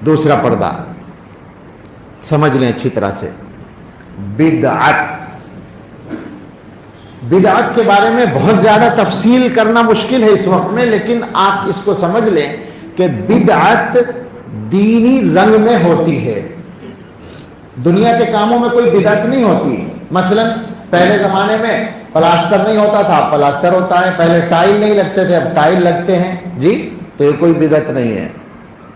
دوسرا پردہ سمجھ لیں اچھی طرح سے، بدعت۔ بدعت کے بارے میں بہت زیادہ تفصیل کرنا مشکل ہے اس وقت میں، لیکن آپ اس کو سمجھ لیں کہ بدعت دینی رنگ میں ہوتی ہے۔ دنیا کے کاموں میں کوئی بدعت نہیں ہوتی۔ مثلا پہلے زمانے میں پلاسٹر نہیں ہوتا تھا، اب پلاسٹر ہوتا ہے، پہلے ٹائل نہیں لگتے تھے، اب ٹائل لگتے ہیں جی، تو یہ کوئی بدعت نہیں ہے،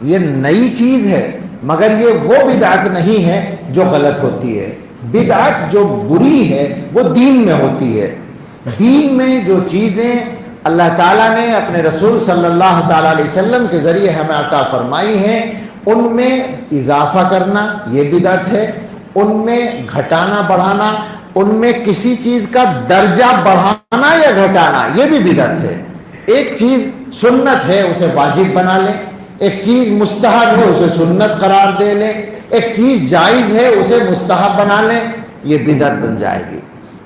یہ نئی چیز ہے، مگر یہ وہ بدعت نہیں ہے جو غلط ہوتی ہے۔ بدعت جو بری ہے وہ دین میں ہوتی ہے۔ دین میں جو چیزیں اللہ تعالیٰ نے اپنے رسول صلی اللہ تعالیٰ علیہ وسلم کے ذریعے ہمیں عطا فرمائی ہیں، ان میں اضافہ کرنا یہ بدعت ہے، ان میں گھٹانا بڑھانا، ان میں کسی چیز کا درجہ بڑھانا یا گھٹانا یہ بھی بدعت ہے۔ ایک چیز سنت ہے اسے واجب بنا لیں، ایک چیز مستحب ہے اسے سنت قرار دے لیں، ایک چیز جائز ہے اسے مستحب بنا لیں، یہ بدعت بن جائے گی۔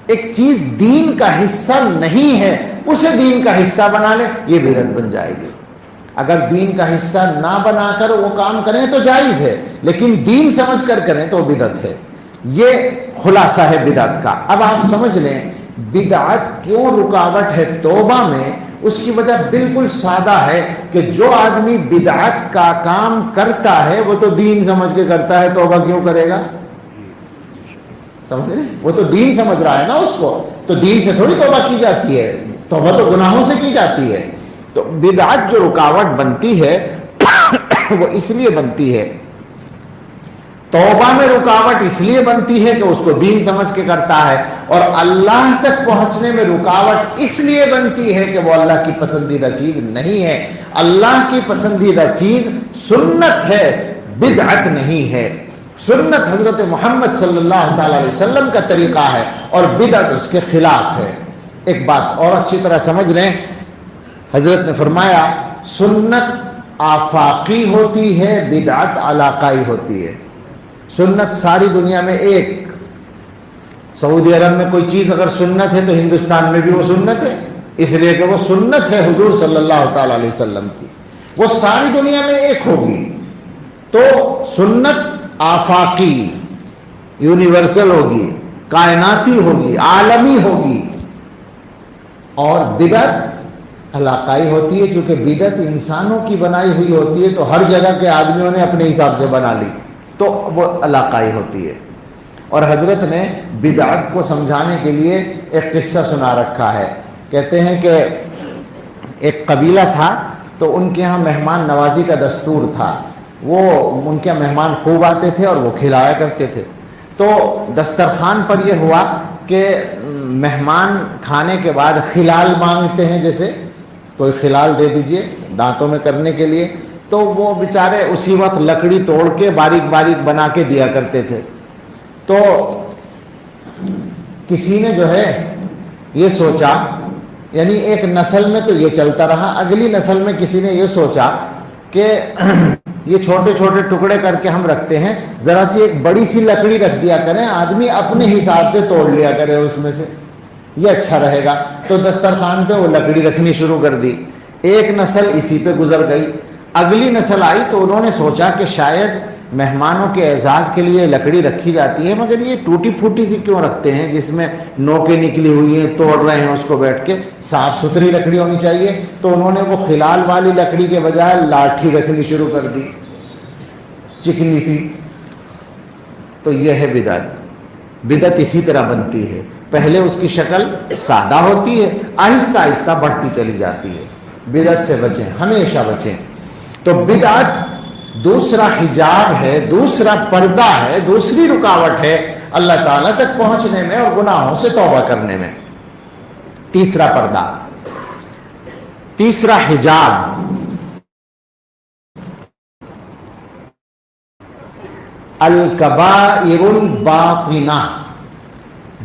ایک چیز دین کا حصہ نہیں ہے اسے دین کا حصہ بنا لیں، یہ بدعت بن جائے گی۔ اگر دین کا حصہ نہ بنا کر وہ کام کریں تو جائز ہے، لیکن دین سمجھ کر کریں تو بدعت ہے۔ یہ خلاصہ ہے بدعت کا۔ اب آپ سمجھ لیں بدعت کیوں رکاوٹ ہے توبہ میں، اس کی وجہ بالکل سادہ ہے کہ جو آدمی بدعت کا کام کرتا ہے وہ تو دین سمجھ کے کرتا ہے، توبہ کیوں کرے گا؟ سمجھ رہے؟ وہ تو دین سمجھ رہا ہے نا اس کو، تو دین سے تھوڑی توبہ کی جاتی ہے، توبہ تو گناہوں سے کی جاتی ہے۔ تو بدعت جو رکاوٹ بنتی ہے وہ اس لیے بنتی ہے، توبہ میں رکاوٹ اس لیے بنتی ہے کہ اس کو دین سمجھ کے کرتا ہے، اور اللہ تک پہنچنے میں رکاوٹ اس لیے بنتی ہے کہ وہ اللہ کی پسندیدہ چیز نہیں ہے۔ اللہ کی پسندیدہ چیز سنت ہے، بدعت نہیں ہے۔ سنت حضرت محمد صلی اللہ تعالی علیہ وسلم کا طریقہ ہے اور بدعت اس کے خلاف ہے۔ ایک بات اور اچھی طرح سمجھ لیں، حضرت نے فرمایا سنت آفاقی ہوتی ہے، بدعت علاقائی ہوتی ہے۔ سنت ساری دنیا میں ایک، سعودی عرب میں کوئی چیز اگر سنت ہے تو ہندوستان میں بھی وہ سنت ہے، اس لیے کہ وہ سنت ہے حضور صلی اللہ تعالی علیہ وسلم کی، وہ ساری دنیا میں ایک ہوگی۔ تو سنت آفاقی یونیورسل ہوگی، کائناتی ہوگی، عالمی ہوگی، اور بدعت علاقائی ہوتی ہے، چونکہ بدعت انسانوں کی بنائی ہوئی ہوتی ہے تو ہر جگہ کے آدمیوں نے اپنے حساب سے بنا لی تو وہ علاقائی ہوتی ہے۔ اور حضرت نے بدعت کو سمجھانے کے لیے ایک قصہ سنا رکھا ہے۔ کہتے ہیں کہ ایک قبیلہ تھا تو ان کے ہاں مہمان نوازی کا دستور تھا، وہ ان کے مہمان خوب آتے تھے اور وہ کھلایا کرتے تھے۔ تو دسترخوان پر یہ ہوا کہ مہمان کھانے کے بعد خلال مانگتے ہیں، جیسے کوئی خلال دے دیجئے دانتوں میں کرنے کے لیے، تو وہ بیچارے اسی وقت لکڑی توڑ کے باریک باریک بنا کے دیا کرتے تھے۔ تو کسی نے جو ہے یہ سوچا، یعنی ایک نسل میں تو یہ چلتا رہا، اگلی نسل میں کسی نے یہ سوچا کہ یہ چھوٹے چھوٹے ٹکڑے کر کے ہم رکھتے ہیں، ذرا سی ایک بڑی سی لکڑی رکھ دیا کریں، آدمی اپنے حساب سے توڑ لیا کرے اس میں سے، یہ اچھا رہے گا۔ تو دسترخوان پہ وہ لکڑی رکھنی شروع کر دی۔ ایک نسل اسی پہ گزر گئی، اگلی نسل آئی تو انہوں نے سوچا کہ شاید مہمانوں کے اعزاز کے لیے لکڑی رکھی جاتی ہے، مگر یہ ٹوٹی پھوٹی سی کیوں رکھتے ہیں جس میں نوکیں نکلی ہوئی ہیں، توڑ رہے ہیں اس کو بیٹھ کے، صاف ستھری لکڑی ہونی چاہیے۔ تو انہوں نے وہ خلال والی لکڑی کے بجائے لاٹھی رکھنی شروع کر دی، چکنی سی۔ تو یہ ہے بدعت۔ بدعت اسی طرح بنتی ہے، پہلے اس کی شکل سادہ ہوتی ہے، آہستہ آہستہ بڑھتی چلی جاتی ہے۔ بدعت سے بچیں، ہمیشہ بچیں۔ تو بدعت دوسرا حجاب ہے، دوسرا پردہ ہے، دوسری رکاوٹ ہے اللہ تعالیٰ تک پہنچنے میں اور گناہوں سے توبہ کرنے میں۔ تیسرا پردہ، تیسرا حجاب، الکبائر الباطنہ،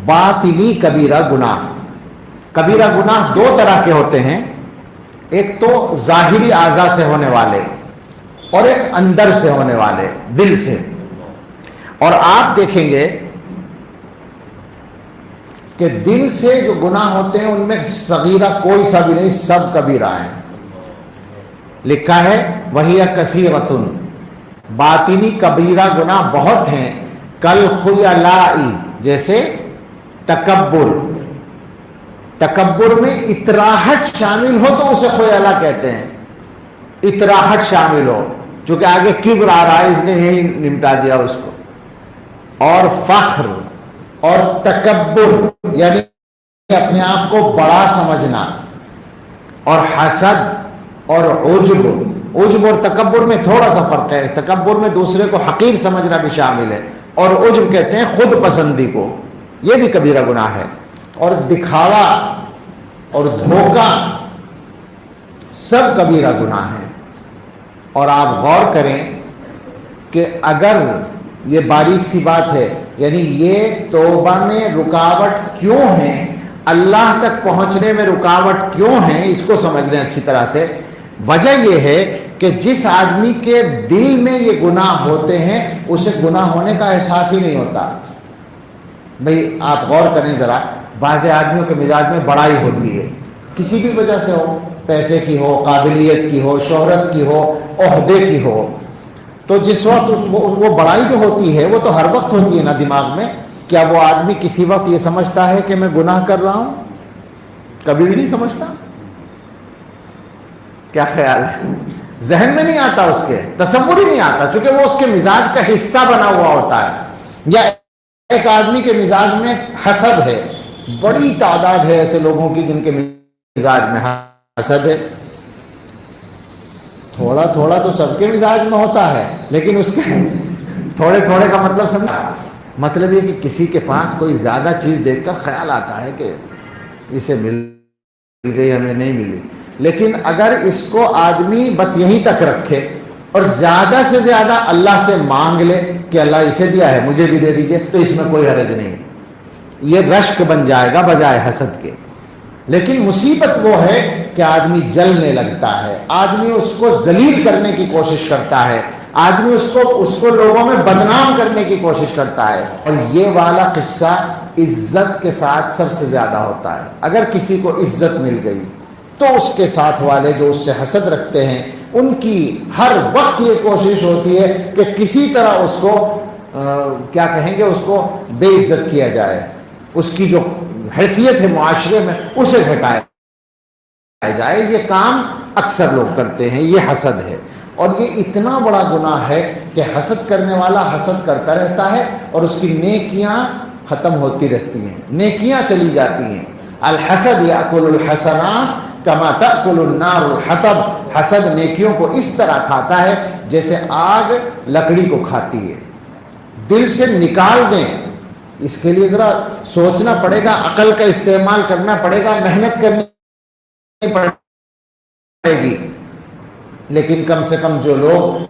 باطنی کبیرہ گناہ۔ کبیرہ گناہ دو طرح کے ہوتے ہیں، ایک تو ظاہری اعضاء سے ہونے والے اور ایک اندر سے ہونے والے، دل سے۔ اور آپ دیکھیں گے کہ دل سے جو گناہ ہوتے ہیں ان میں صغیرہ کوئی سا بھی نہیں، سب کبیرہ ہیں۔ لکھا ہے وَهِيَ كَثِيرَةٌ، باطنی کبیرہ گناہ بہت ہیں، کل خیلائی، جیسے تکبر، تکبر میں اطراحت شامل ہو تو اسے خیلا کہتے ہیں، اطراحت شامل ہو، چونکہ آگے کبر آ رہا ہے اس نے یہی نمٹا دیا اس کو، اور فخر اور تکبر یعنی اپنے آپ کو بڑا سمجھنا، اور حسد اور عجب، عجب اور تکبر میں تھوڑا سا فرق ہے، تکبر میں دوسرے کو حقیر سمجھنا بھی شامل ہے، اور عجب کہتے ہیں خود پسندی کو، یہ بھی کبیرہ گناہ ہے، اور دکھاوا اور دھوکہ سب کبیرہ گناہ ہے۔ اور آپ غور کریں کہ اگر یہ باریک سی بات ہے، یعنی یہ توبہ میں رکاوٹ کیوں ہے، اللہ تک پہنچنے میں رکاوٹ کیوں ہے، اس کو سمجھ لیں اچھی طرح سے۔ وجہ یہ ہے کہ جس آدمی کے دل میں یہ گناہ ہوتے ہیں اسے گناہ ہونے کا احساس ہی نہیں ہوتا۔ بھئی آپ غور کریں ذرا، بعض آدمیوں کے مزاج میں بڑائی ہوتی ہے، کسی بھی وجہ سے ہو، پیسے کی ہو، قابلیت کی ہو، شہرت کی ہو، عہدے کی ہو، تو جس وقت وہ بڑائی جو ہوتی ہے وہ تو ہر وقت ہوتی ہے نا دماغ میں، کیا وہ آدمی کسی وقت یہ سمجھتا ہے کہ میں گناہ کر رہا ہوں؟ کبھی بھی نہیں سمجھتا۔ کیا خیال ہے؟ ذہن میں نہیں آتا، اس کے تصور ہی نہیں آتا، چونکہ وہ اس کے مزاج کا حصہ بنا ہوا ہوتا ہے۔ یا ایک آدمی کے مزاج میں حسد ہے، بڑی تعداد ہے ایسے لوگوں کی جن کے مزاج میں حسد ہے، تھوڑا تھوڑا تو سب کے مزاج میں ہوتا ہے، لیکن اس کے تھوڑے تھوڑے کا مطلب سمجھا، مطلب یہ کہ کسی کے پاس کوئی زیادہ چیز دیکھ کر خیال آتا ہے کہ اسے مل گئی ہمیں نہیں ملی، لیکن اگر اس کو آدمی بس یہیں تک رکھے اور زیادہ سے زیادہ اللہ سے مانگ لے کہ اللہ اسے دیا ہے مجھے بھی دے دیجئے، تو اس میں کوئی حرج نہیں، یہ رشک بن جائے گا بجائے حسد کے۔ لیکن مصیبت وہ ہے کہ آدمی جلنے لگتا ہے، آدمی اس کو ذلیل کرنے کی کوشش کرتا ہے، آدمی اس کو لوگوں میں بدنام کرنے کی کوشش کرتا ہے، اور یہ والا قصہ عزت کے ساتھ سب سے زیادہ ہوتا ہے۔ اگر کسی کو عزت مل گئی تو اس کے ساتھ والے جو اس سے حسد رکھتے ہیں ان کی ہر وقت یہ کوشش ہوتی ہے کہ کسی طرح اس کو کیا کہیں گے، اس کو بے عزت کیا جائے، اس کی جو حیثیت ہے معاشرے میں اسے گھٹایا جائے۔ یہ کام اکثر لوگ کرتے ہیں، یہ حسد ہے، اور یہ اتنا بڑا گناہ ہے کہ حسد کرنے والا حسد کرتا رہتا ہے اور اس کی نیکیاں ختم ہوتی رہتی ہیں، نیکیاں چلی جاتی ہیں۔ الحسد یاکل الحسنات کما تاکل النار الحطب، حسد نیکیوں کو اس طرح کھاتا ہے جیسے آگ لکڑی کو کھاتی ہے۔ دل سے نکال دیں، اس کے لیے ذرا سوچنا پڑے گا، عقل کا استعمال کرنا پڑے گا، محنت کرنی پڑے گی، لیکن کم سے کم جو لوگ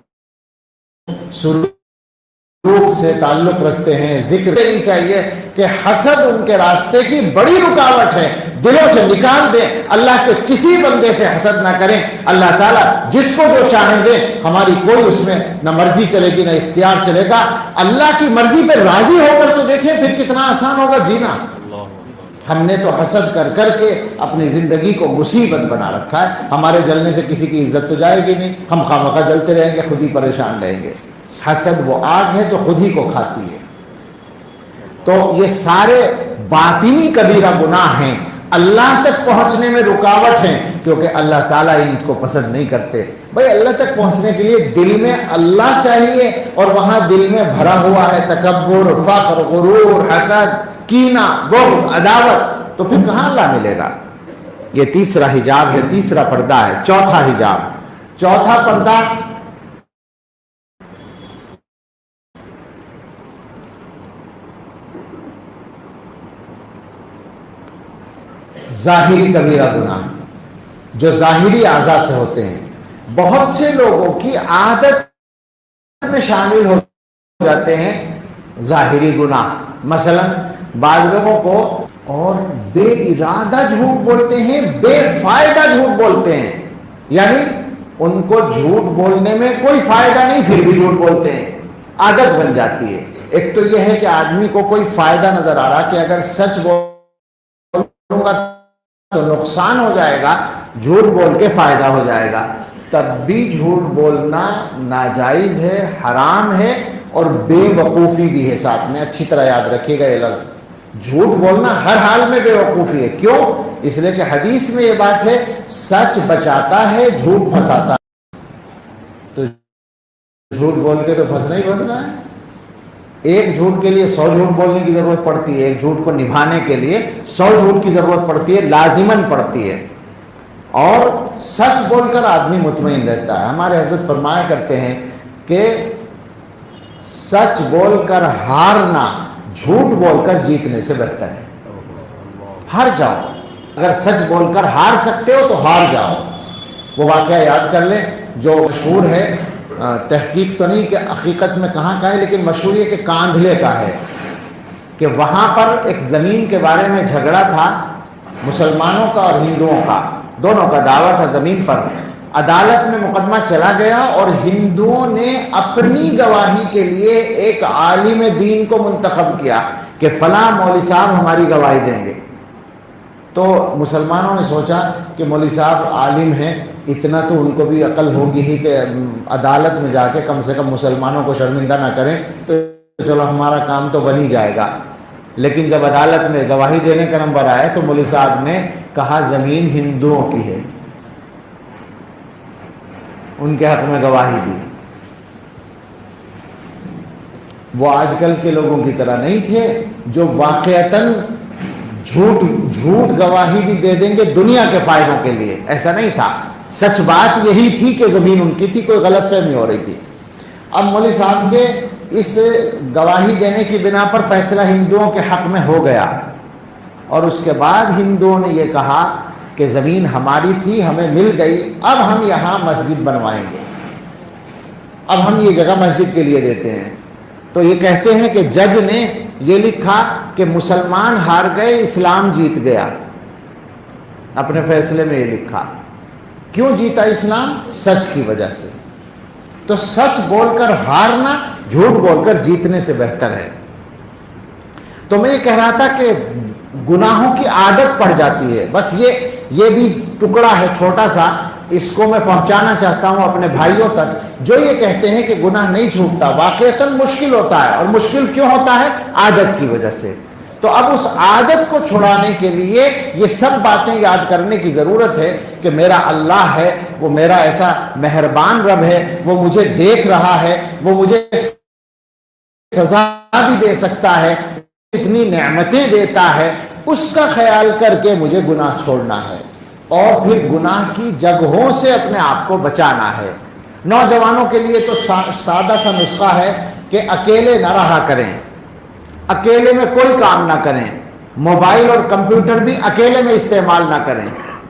سلوک سے تعلق رکھتے ہیں، ذکر نہیں چاہیے کہ حسد ان کے راستے کی بڑی رکاوٹ ہے، دلوں سے نکال دیں، اللہ کے کسی بندے سے حسد نہ کریں۔ اللہ تعالیٰ جس کو جو چاہے دے، ہماری کوئی اس میں نہ مرضی چلے گی نہ اختیار چلے گا۔ اللہ کی مرضی پہ راضی ہو کر تو دیکھیں پھر کتنا آسان ہوگا جینا۔ ہم نے تو حسد کر کر کے اپنی زندگی کو مصیبت بنا رکھا ہے، ہمارے جلنے سے کسی کی عزت تو جائے گی نہیں، ہم خواہ جلتے رہیں گے، خود ہی پریشان رہیں گے۔ حسد وہ آگ ہے جو خود ہی کو کھاتی ہے۔ تو یہ سارے باطنی کبیرہ گناہ ہیں، اللہ تک پہنچنے میں رکاوٹ ہیں، کیونکہ اللہ تعالیٰ ان کو پسند نہیں کرتے۔ بھائی اللہ تک پہنچنے کے لیے دل میں اللہ چاہیے، اور وہاں دل میں بھرا ہوا ہے تکبر، فخر، غرور، حسد، کینہ، بغض، عداوت، تو پھر کہاں اللہ ملے گا؟ یہ تیسرا حجاب ہے، تیسرا پردہ ہے۔ چوتھا حجاب، چوتھا پردہ ظاہری کبیرہ گناہ، جو ظاہری اعضاء سے ہوتے ہیں۔ بہت سے لوگوں کی عادت میں شامل ہو جاتے ہیں ظاہری گناہ، مثلا بعض لوگوں کو اور بے ارادہ جھوٹ بولتے ہیں، بے فائدہ جھوٹ بولتے ہیں، یعنی ان کو جھوٹ بولنے میں کوئی فائدہ نہیں پھر بھی جھوٹ بولتے ہیں، عادت بن جاتی ہے۔ ایک تو یہ ہے کہ آدمی کو کوئی فائدہ نظر آ رہا کہ اگر سچ بولوں گا تو نقصان ہو جائے گا، جھوٹ بول کے فائدہ ہو جائے گا، تب بھی جھوٹ بولنا ناجائز ہے، حرام ہے اور بے وقوفی بھی ہے ساتھ میں. اچھی طرح یاد رکھیے گا یہ لفظ. جھوٹ بولنا ہر حال میں بے وقوفی ہے. کیوں؟ اس لیے کہ حدیث میں یہ بات ہے، سچ بچاتا ہے، جھوٹ پھنساتا ہے. تو جھوٹ بول کے تو پھنسنا ہی پھنسنا ہے. ایک جھوٹ کے لیے 100 جھوٹ بولنے کی ضرورت پڑتی ہے، ایک جھوٹ کو نبھانے کے لیے 100 جھوٹ کی ضرورت پڑتی ہے، لازماً پڑتی ہے. اور سچ بول کر آدمی مطمئن رہتا ہے. ہمارے حضرت فرمایا کرتے ہیں کہ سچ بول کر ہارنا جھوٹ بول کر جیتنے سے بہتر ہے. ہار جاؤ، اگر سچ بول کر ہار سکتے ہو تو ہار جاؤ. وہ واقعہ یاد کر لیں جو مشہور ہے، تحقیق تو نہیں کہ حقیقت میں کہاں کا ہے، لیکن مشہور ہے کہ کاندھلے کا ہے، کہ وہاں پر ایک زمین کے بارے میں جھگڑا تھا، مسلمانوں کا اور ہندوؤں کا، دونوں کا دعویٰ تھا زمین پر. عدالت میں مقدمہ چلا گیا اور ہندوؤں نے اپنی گواہی کے لیے ایک عالم دین کو منتخب کیا کہ فلاں مولوی صاحب ہماری گواہی دیں گے. تو مسلمانوں نے سوچا کہ مولوی صاحب عالم ہیں، اتنا تو ان کو بھی عقل ہوگی ہی کہ عدالت میں جا کے کم سے کم مسلمانوں کو شرمندہ نہ کریں، تو چلو ہمارا کام تو بن ہی جائے گا. لیکن جب عدالت میں گواہی دینے کا نمبر آیا تو مولوی صاحب نے کہا زمین ہندوؤں کی ہے، ان کے حق میں گواہی دی. وہ آج کل کے لوگوں کی طرح نہیں تھے جو واقعتاً جھوٹ گواہی بھی دے دیں گے دنیا کے فائدوں کے لیے. ایسا نہیں تھا. سچ بات یہی تھی کہ زمین ان کی تھی، کوئی غلط فہمی ہو رہی تھی. اب مولوی صاحب کے اس گواہی دینے کی بنا پر فیصلہ ہندوؤں کے حق میں ہو گیا، اور اس کے بعد ہندوؤں نے یہ کہا کہ زمین ہماری تھی، ہمیں مل گئی، اب ہم یہاں مسجد بنوائیں گے، اب ہم یہ جگہ مسجد کے لیے دیتے ہیں. تو یہ کہتے ہیں کہ جج نے یہ لکھا کہ مسلمان ہار گئے، اسلام جیت گیا. اپنے فیصلے میں یہ لکھا. کیوں جیتا اسلام؟ سچ کی وجہ سے. تو سچ بول کر ہارنا جھوٹ بول کر جیتنے سے بہتر ہے. تو میں یہ کہہ رہا تھا کہ گناہوں کی عادت پڑ جاتی ہے. بس یہ بھی ٹکڑا ہے چھوٹا سا، اس کو میں پہنچانا چاہتا ہوں اپنے بھائیوں تک جو یہ کہتے ہیں کہ گناہ نہیں چھوٹتا. واقعتاً مشکل ہوتا ہے، اور مشکل کیوں ہوتا ہے؟ عادت کی وجہ سے. تو اب اس عادت کو چھڑانے کے لیے یہ سب باتیں یاد کرنے کی ضرورت ہے کہ میرا اللہ ہے، وہ میرا ایسا مہربان رب ہے، وہ مجھے دیکھ رہا ہے، وہ مجھے سزا بھی دے سکتا ہے، اتنی نعمتیں دیتا ہے، اس کا خیال کر کے مجھے گناہ چھوڑنا ہے، اور پھر گناہ کی جگہوں سے اپنے آپ کو بچانا ہے. نوجوانوں کے لیے تو سادہ سا نسخہ ہے کہ اکیلے نہ رہا کریں، اکیلے میں کوئی کام نہ کریں، موبائل اور کمپیوٹر بھی اکیلے میں استعمال نہ کریں.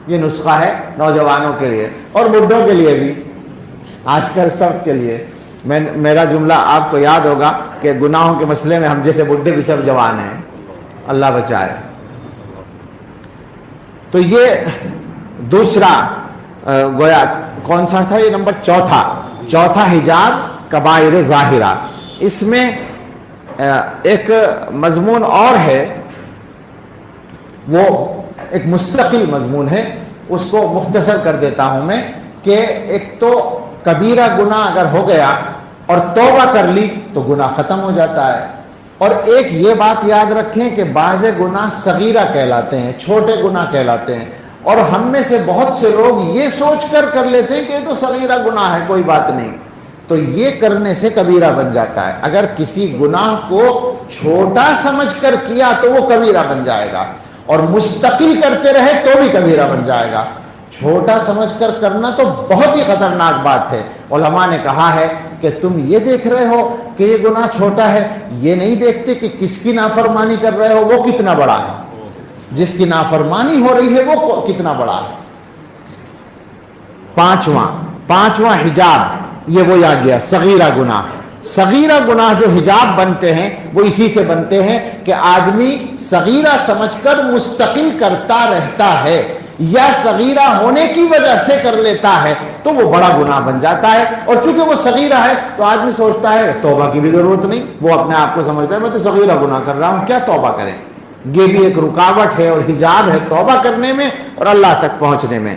یہ نسخہ ہے نوجوانوں کے لیے اور بڈھوں کے لیے بھی، آج کل سب کے لیے. میرا جملہ آپ کو یاد ہوگا کہ گناہوں کے مسئلے میں ہم جیسے بڈھے بھی سب جوان ہیں، اللہ بچائے. تو یہ دوسرا گویا کون سا تھا؟ یہ نمبر چوتھا حجاب کبائر ظاہرہ. اس میں ایک مضمون اور ہے، وہ ایک مستقل مضمون ہے، اس کو مختصر کر دیتا ہوں میں کہ ایک تو کبیرہ گناہ اگر ہو گیا اور توبہ کر لی تو گناہ ختم ہو جاتا ہے. اور ایک یہ بات یاد رکھیں کہ بعض گناہ صغیرہ کہلاتے ہیں، چھوٹے گناہ کہلاتے ہیں، اور ہم میں سے بہت سے لوگ یہ سوچ کر لیتے ہیں کہ یہ تو صغیرہ گناہ ہے، کوئی بات نہیں. تو یہ کرنے سے کبیرہ بن جاتا ہے. اگر کسی گناہ کو چھوٹا سمجھ کر کیا تو وہ کبیرہ بن جائے گا، اور مستقل کرتے رہے تو بھی کبیرہ بن جائے گا. چھوٹا سمجھ کر کرنا تو بہت ہی خطرناک بات ہے. علماء نے کہا ہے کہ تم یہ دیکھ رہے ہو کہ یہ گناہ چھوٹا ہے، یہ نہیں دیکھتے کہ کس کی نافرمانی کر رہے ہو وہ کتنا بڑا ہے، جس کی نافرمانی ہو رہی ہے وہ کتنا بڑا ہے. پانچواں حجاب، یہ وہ آ گیا صغیرہ گناہ. صغیرہ گناہ جو حجاب بنتے ہیں وہ اسی سے بنتے ہیں کہ آدمی صغیرہ سمجھ کر مستقل کرتا رہتا ہے، یا صغیرہ ہونے کی وجہ سے کر لیتا ہے تو وہ بڑا گناہ بن جاتا ہے. اور چونکہ وہ صغیرہ ہے تو آدمی سوچتا ہے توبہ کی بھی ضرورت نہیں، وہ اپنے آپ کو سمجھتا ہے میں تو صغیرہ گناہ کر رہا ہوں، کیا توبہ کریں. یہ بھی ایک رکاوٹ ہے اور حجاب ہے توبہ کرنے میں اور اللہ تک پہنچنے میں.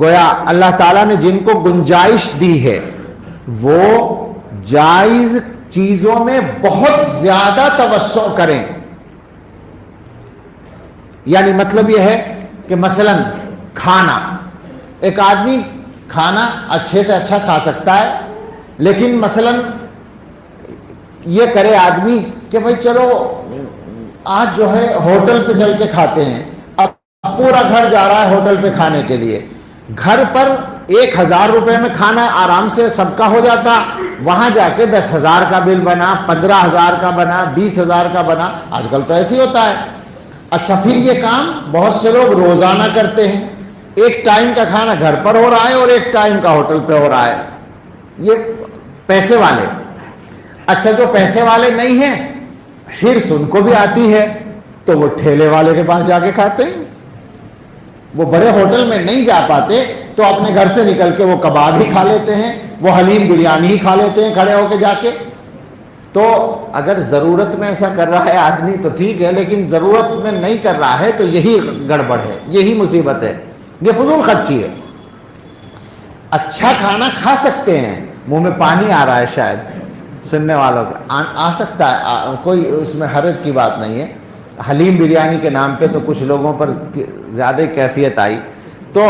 گویا اللہ تعالیٰ نے جن کو گنجائش دی ہے وہ جائز چیزوں میں بہت زیادہ توسع کریں. یعنی مطلب یہ ہے کہ مثلا کھانا، ایک آدمی کھانا اچھے سے اچھا کھا سکتا ہے، لیکن مثلا یہ کرے آدمی کہ بھائی چلو آج جو ہے ہوٹل پہ چل کے کھاتے ہیں، اب پورا گھر جا رہا ہے ہوٹل پہ کھانے کے لیے، گھر پر 1000 روپے میں کھانا آرام سے سب کا ہو جاتا، وہاں جا کے 10,000 کا بل بنا، 15,000 کا بنا، 20,000 کا بنا. آج کل تو ایسے ہی ہوتا ہے. اچھا پھر یہ کام بہت سے لوگ روزانہ کرتے ہیں، ایک ٹائم کا کھانا گھر پر ہو رہا ہے اور ایک ٹائم کا ہوٹل پہ ہو رہا ہے. یہ پیسے والے. اچھا جو پیسے والے نہیں ہیں، حرص ان کو بھی آتی ہے تو وہ ٹھیلے والے کے پاس جا کے کھاتے ہیں. وہ بڑے ہوٹل میں نہیں جا پاتے تو اپنے گھر سے نکل کے وہ کباب ہی کھا لیتے ہیں، وہ حلیم بریانی ہی کھا لیتے ہیں کھڑے ہو کے جا کے. تو اگر ضرورت میں ایسا کر رہا ہے آدمی تو ٹھیک ہے، لیکن ضرورت میں نہیں کر رہا ہے تو یہی گڑبڑ ہے، یہی مصیبت ہے، یہ فضول خرچی ہے. اچھا کھانا کھا سکتے ہیں، منہ میں پانی آ رہا ہے شاید سننے والوں کا، آ سکتا ہے، کوئی اس میں حرج کی بات نہیں ہے. حلیم بریانی کے نام پہ تو کچھ لوگوں پر زیادہ کیفیت آئی. تو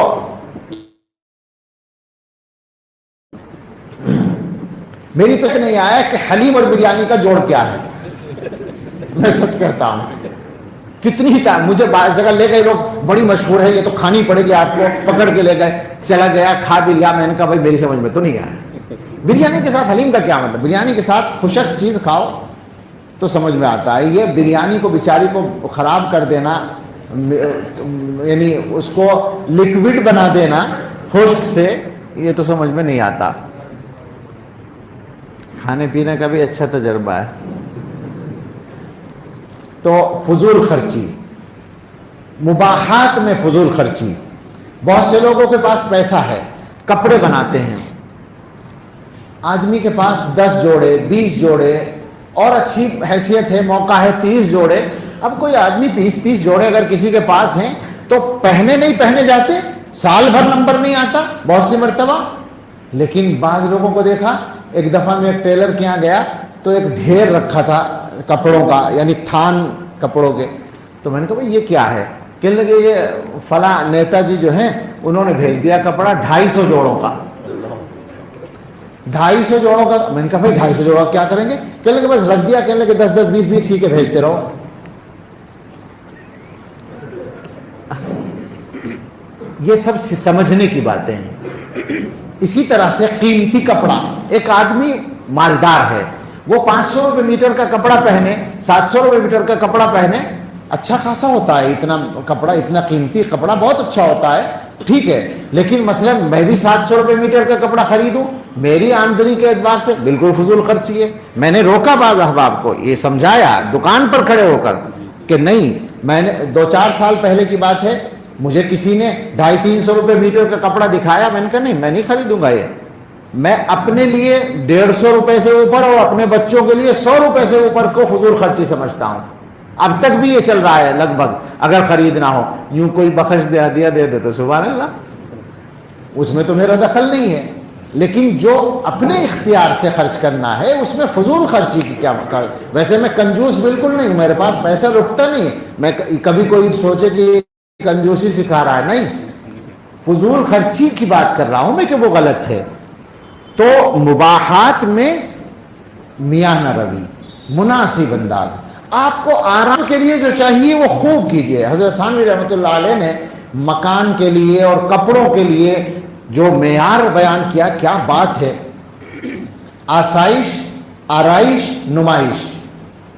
میری تو نہیں آیا کہ حلیم اور بریانی کا جوڑ کیا ہے. میں سچ کہتا ہوں کتنی ہی مجھے بعض جگہ لے گئے لوگ، بڑی مشہور ہے یہ تو کھانی پڑے گی آپ کو، پکڑ کے لے گئے، چلا گیا کھا بھی لیا. میں نے کہا بھائی میری سمجھ میں تو نہیں آیا، بریانی کے ساتھ حلیم کا کیا مطلب؟ بریانی کے ساتھ خشک چیز کھاؤ تو سمجھ میں آتا ہے. یہ بریانی کو بیچاری کو خراب کر دینا، یعنی اس کو لکوڈ بنا دینا خشک سے، یہ تو سمجھ میں نہیں آتا. کھانے پینے کا بھی اچھا تجربہ ہے. تو فضول خرچی، مباحات میں فضول خرچی. بہت سے لوگوں کے پاس پیسہ ہے، کپڑے بناتے ہیں، آدمی کے پاس 10 جوڑے 20 جوڑے اور اچھی حیثیت ہے، موقع ہے 30 جوڑے. اب کوئی آدمی 20-30 جوڑے اگر کسی کے پاس ہیں تو پہنے نہیں پہنے جاتے، سال بھر نمبر نہیں آتا بہت سی مرتبہ. لیکن بعض لوگوں کو دیکھا، ایک دفعہ میں ایک ٹیلر کے یہاں گیا تو ایک ڈھیر رکھا تھا کپڑوں کا، یعنی تھان کپڑوں کے. تو میں نے کہا بھائی یہ کیا ہے؟ کہنے لگے یہ فلاں نیتا جی جو ہیں انہوں نے بھیج دیا کپڑا 250 جوڑوں کا. 250 جوڑوں کا. میں نے کہا بھائی 250 جوڑوں کیا کریں گے؟ کہنے لگے بس رکھ دیا. کہنے لگے 10-10 20-20 سی کے بھیجتے رہو. یہ سب سمجھنے کی باتیں ہیں. اسی طرح سے قیمتی کپڑا، ایک آدمی مالدار ہے، وہ 500 روپے میٹر کا کپڑا پہنے، 700 روپے میٹر کا کپڑا پہنے، اچھا خاصا ہوتا ہے. اتنا کپڑا، اتنا قیمتی کپڑا بہت اچھا ہوتا ہے، ٹھیک ہے. لیکن مثلا میں بھی 700 روپے میٹر کا کپڑا خریدوں، میری آمدنی کے اعتبار سے بالکل فضول خرچی ہے. میں نے روکا بعض احباب کو، یہ سمجھایا دکان پر کھڑے ہو کر کہ نہیں. میں نے 2-4 سال پہلے کی بات ہے، مجھے کسی نے 250-300 روپے میٹر کا کپڑا دکھایا. میں نے کہا نہیں، میں نہیں خریدوں گا یہ. میں اپنے لیے 150 روپے سے اوپر اور اپنے بچوں کے لیے 100 روپے سے اوپر کو فضول خرچی سمجھتا ہوں. اب تک بھی یہ چل رہا ہے لگ بھگ. اگر خریدنا ہو، یوں کوئی بخش دے، ہدیہ دے دے تو سبحان اللہ، اس میں تو میرا دخل نہیں ہے. لیکن جو اپنے اختیار سے خرچ کرنا ہے اس میں فضول خرچی کی کیا مقام. ویسے میں کنجوس بالکل نہیں ہوں، میرے پاس پیسہ رکتا نہیں. میں کبھی کوئی سوچے کہ کنجوسی سکھا رہا ہے، نہیں، فضول خرچی کی بات کر رہا ہوں میں کہ وہ غلط ہے. تو مباحات میں میانہ روی، مناسب انداز. آپ کو آرام کے لیے جو چاہیے وہ خوب کیجئے. حضرت تھانوی رحمۃ اللہ علیہ نے مکان کے لیے اور کپڑوں کے لیے جو معیار بیان کیا، کیا بات ہے. آسائش، آرائش، نمائش،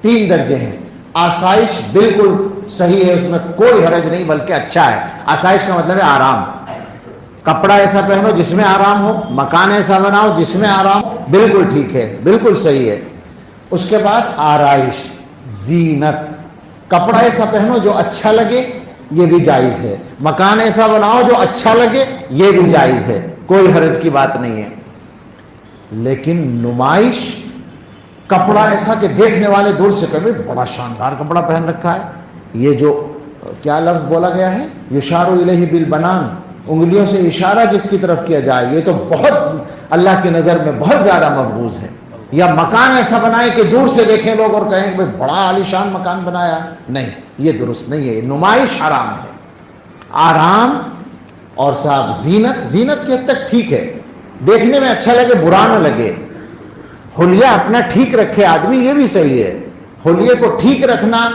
3 درجے ہیں. آسائش بالکل صحیح ہے، اس میں کوئی حرج نہیں بلکہ اچھا ہے. آسائش کا مطلب ہے آرام. کپڑا ایسا پہنو جس میں آرام ہو، مکان ایسا بناؤ جس میں آرام ہو، بالکل ٹھیک ہے، بالکل صحیح ہے. اس کے بعد آرائش، زینت. کپڑا ایسا پہنو جو اچھا لگے، یہ بھی جائز ہے. مکان ایسا بناؤ جو اچھا لگے، یہ بھی جائز ہے، کوئی حرج کی بات نہیں ہے. لیکن نمائش، کپڑا ایسا کہ دیکھنے والے دور سے کہیں بڑا شاندار کپڑا پہن رکھا ہے. یہ جو کیا لفظ بولا گیا ہے، یشار الیہ بالبنان، انگلیوں سے اشارہ جس کی طرف کیا جائے یہ تو بہت اللہ کی نظر میں بہت زیادہ مبغوض ہے. یا مکان ایسا بنائے کہ دور سے دیکھیں لوگ اور کہیں کہ بڑا عالیشان مکان بنایا. نہیں، یہ درست نہیں ہے. نمائش حرام ہے. آرام اور صاحب زینت کی حد تک ٹھیک ہے، دیکھنے میں اچھا لگے، برا نہ لگے. حلیہ اپنا ٹھیک رکھے آدمی، یہ بھی صحیح ہے. حلیے کو ٹھیک رکھنا،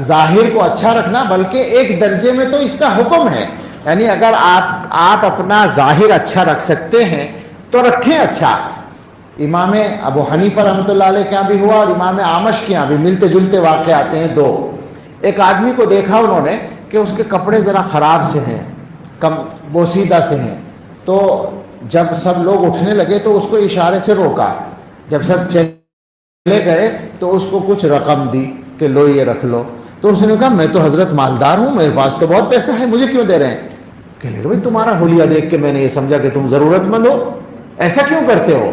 ظاہر کو اچھا رکھنا، بلکہ ایک درجے میں تو اس کا حکم ہے. یعنی اگر آپ اپنا ظاہر اچھا رکھ سکتے ہیں تو رکھیں اچھا. امام ابو حنیفہ رحمۃ اللہ علیہ کے یہاں بھی ہوا اور امام اعمش کے یہاں بھی ملتے جلتے واقع آتے ہیں دو. ایک آدمی کو دیکھا انہوں نے کہ اس کے کپڑے ذرا خراب سے ہیں، کم بوسیدہ سے ہیں. تو جب سب لوگ اٹھنے لگے تو اس کو اشارے سے روکا. جب سب چلے گئے تو اس کو کچھ رقم دی کہ لو یہ رکھ لو. تو اس نے کہا میں تو حضرت مالدار ہوں، میرے پاس تو بہت پیسہ ہے، مجھے کیوں دے رہے ہیں؟ کہ لے بھائی تمہارا حلیہ دیکھ کے میں نے یہ سمجھا کہ تم ضرورت مند ہو، ایسا کیوں کرتے ہو؟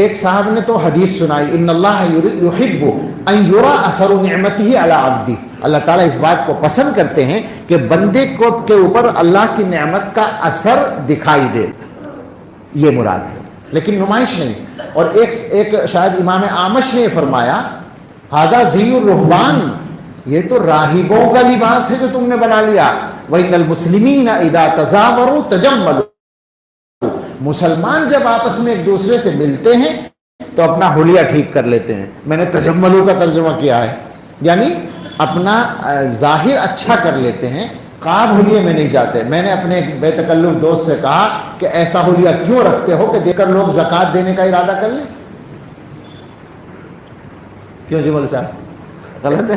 ایک صاحب نے تو حدیث سنائی، ان اللہ یحب ان یرا اثر نعمتہ علی عبدہ. اللہ تعالیٰ اس بات کو پسند کرتے ہیں کہ بندے کو کے اوپر اللہ کی نعمت کا اثر دکھائی دے، یہ مراد ہے، لیکن نمائش نہیں. اور ایک شاید امام اعمش نے فرمایا ھذا زی الرہبان، یہ تو راہبوں کا لباس ہے جو تم نے بنا لیا. وَإِنَّ الْمُسْلِمِينَ إِذَا تَزَاوَرُوا تَجَمَّلُوا، مسلمان جب آپس میں ایک دوسرے سے ملتے ہیں تو اپنا حلیہ ٹھیک کر لیتے ہیں. میں نے تجملو کا ترجمہ کیا ہے، یعنی اپنا ظاہر اچھا کر لیتے ہیں، قاب حلیے میں نہیں جاتے. میں نے اپنے ایک بے تکلف دوست سے کہا کہ ایسا حلیہ کیوں رکھتے ہو کہ دیکھ کر لوگ زکوٰۃ دینے کا ارادہ کر لیں؟ کیوں جی مول صاحب، غلط ہے؟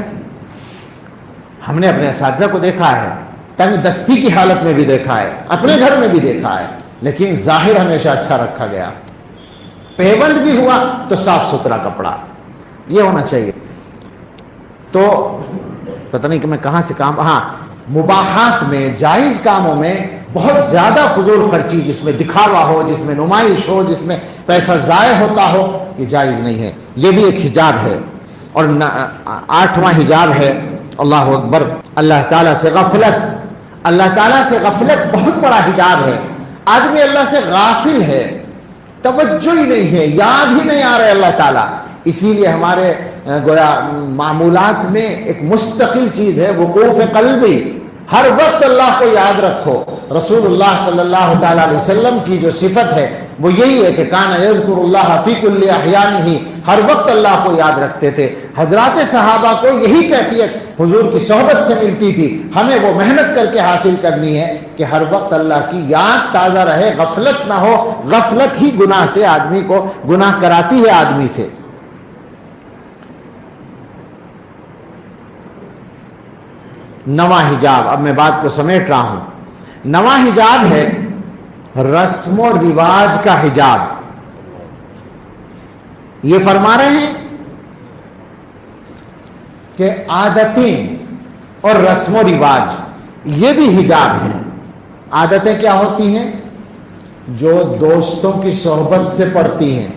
ہم نے اپنے اساتذہ کو دیکھا ہے، تنگ دستی کی حالت میں بھی دیکھا ہے، اپنے گھر میں بھی دیکھا ہے، لیکن ظاہر ہمیشہ اچھا رکھا گیا. پیبند بھی ہوا تو صاف ستھرا کپڑا یہ ہونا چاہیے. تو پتہ نہیں کہ میں کہاں سے مباحات میں، جائز کاموں میں بہت زیادہ فضول خرچی، جس میں دکھاوا ہو، جس میں نمائش ہو، جس میں پیسہ ضائع ہوتا ہو، یہ جائز نہیں ہے. یہ بھی ایک حجاب ہے. اور 8واں حجاب ہے اللہ اکبر، اللہ تعالیٰ سے غفلت. اللہ تعالیٰ سے غفلت بہت بڑا حجاب ہے. آدمی اللہ سے غافل ہے، توجہ ہی نہیں ہے، یاد ہی نہیں آ رہا ہے اللہ تعالیٰ. اسی لیے ہمارے گویا معمولات میں ایک مستقل چیز ہے وقوف قلبی، ہر وقت اللہ کو یاد رکھو. رسول اللہ صلی اللہ تعالیٰ علیہ وسلم کی جو صفت ہے وہ یہی ہے کہ کان یذکر اللہ فی کل احیانہ، ہر وقت اللہ کو یاد رکھتے تھے. حضرات صحابہ کو یہی کیفیت حضور کی صحبت سے ملتی تھی. ہمیں وہ محنت کر کے حاصل کرنی ہے کہ ہر وقت اللہ کی یاد تازہ رہے، غفلت نہ ہو. غفلت ہی گناہ سے آدمی کو گناہ کراتی ہے آدمی سے. نواں حجاب، اب میں بات کو سمیٹ رہا ہوں. نواں حجاب ہے رسم و رواج کا حجاب. یہ فرما رہے ہیں کہ عادتیں اور رسم و رواج یہ بھی حجاب ہیں. عادتیں کیا ہوتی ہیں؟ جو دوستوں کی صحبت سے پڑتی ہیں.